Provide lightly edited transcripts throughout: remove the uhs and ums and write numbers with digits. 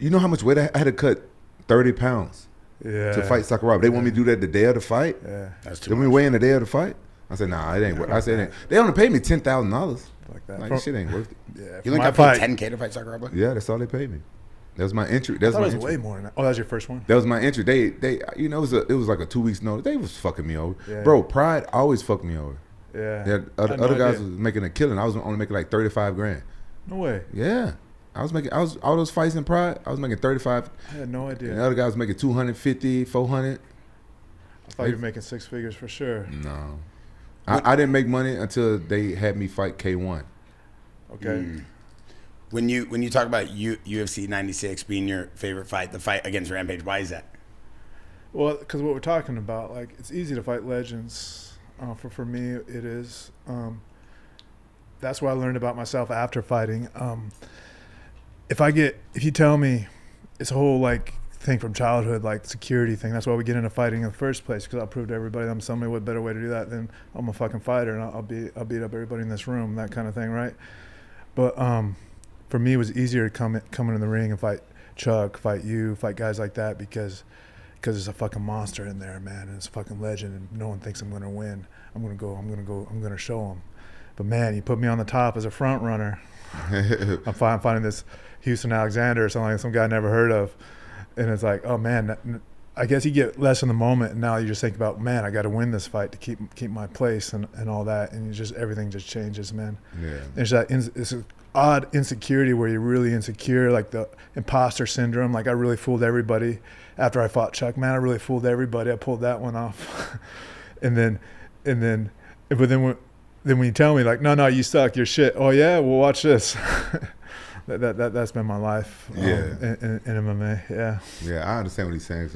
You know how much weight I had to cut? 30 pounds to fight Sakuraba. They want me to do that the day of the fight. Yeah, That's too Then we much. weigh in the day of the fight. I said, nah, it ain't worth it. I said, they only paid me $10,000. like that. Like, this shit ain't worth it. Yeah, You for only my got fight. paid $10K to fight Sakuraba? Yeah, that's all they paid me. That was my entry. I thought it was way more than that. Oh, that was your first one? That was my entry. They, you know, it was like a 2 weeks notice. They was fucking me over, Yeah. bro. Pride always fucked me over. Yeah. Other guys was making a killing. I was only making like 35 grand. No way. Yeah, I was all those fights in Pride. I was making 35. I had no idea. And the other guy was making 250, 400. I thought you were making 6 figures for sure. No, I didn't make money until they had me fight K1. Okay. When you talk about UFC 96 being your favorite fight, the fight against Rampage, why is that? Well, because what we're talking about, like, it's easy to fight legends. For me, it is. That's what I learned about myself after fighting. If you tell me it's a whole like thing from childhood, like security thing. That's why we get into fighting in the first place, because I'll prove to everybody I'm somebody with a better way to do that than I'm a fucking fighter, and I'll beat up everybody in this room, that kind of thing, right? But for me, it was easier to come in the ring and fight Chuck, fight you, fight guys like that, because there's a fucking monster in there, man, and it's a fucking legend, and no one thinks I'm gonna win. I'm gonna show them. But man, you put me on the top as a front runner. I'm finding this Houston Alexander or something like some guy I never heard of, and it's like, oh man, I guess you get less in the moment, and now you just think about, man, I got to win this fight to keep my place and all that, and everything just changes, man. Yeah. There's it's an odd insecurity where you're really insecure, like the imposter syndrome. Like I really fooled everybody after I fought Chuck. Man, I really fooled everybody. I pulled that one off, but then when you tell me like, no, you suck, you're shit. Oh yeah, well watch this. That's been my life. In MMA. Yeah. Yeah, I understand what he's saying.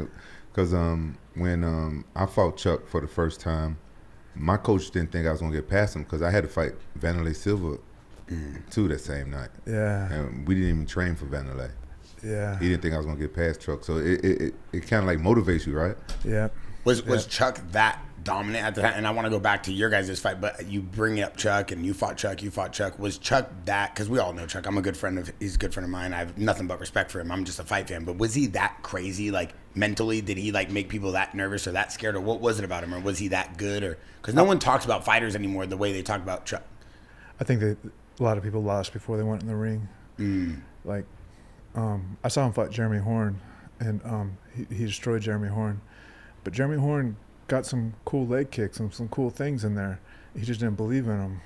Because when I fought Chuck for the first time, my coach didn't think I was gonna get past him because I had to fight Vanderlei Silva too that same night. Yeah. And we didn't even train for Vanderlei. Yeah. He didn't think I was gonna get past Chuck, so it kind of like motivates you, right? Yeah. Was Chuck that dominant at the time? And I want to go back to your guys' fight, but you bring up Chuck, and you fought Chuck. Was Chuck that? Because we all know Chuck. He's a good friend of mine. I have nothing but respect for him. I'm just a fight fan. But was he that crazy? Like mentally, did he like make people that nervous or that scared, or what was it about him? Or was he that good? Or because no one talks about fighters anymore the way they talk about Chuck. I think that a lot of people lost before they went in the ring. Like, I saw him fight Jeremy Horn, and he destroyed Jeremy Horn. But Jeremy Horn got some cool leg kicks and some cool things in there. He just didn't believe in them.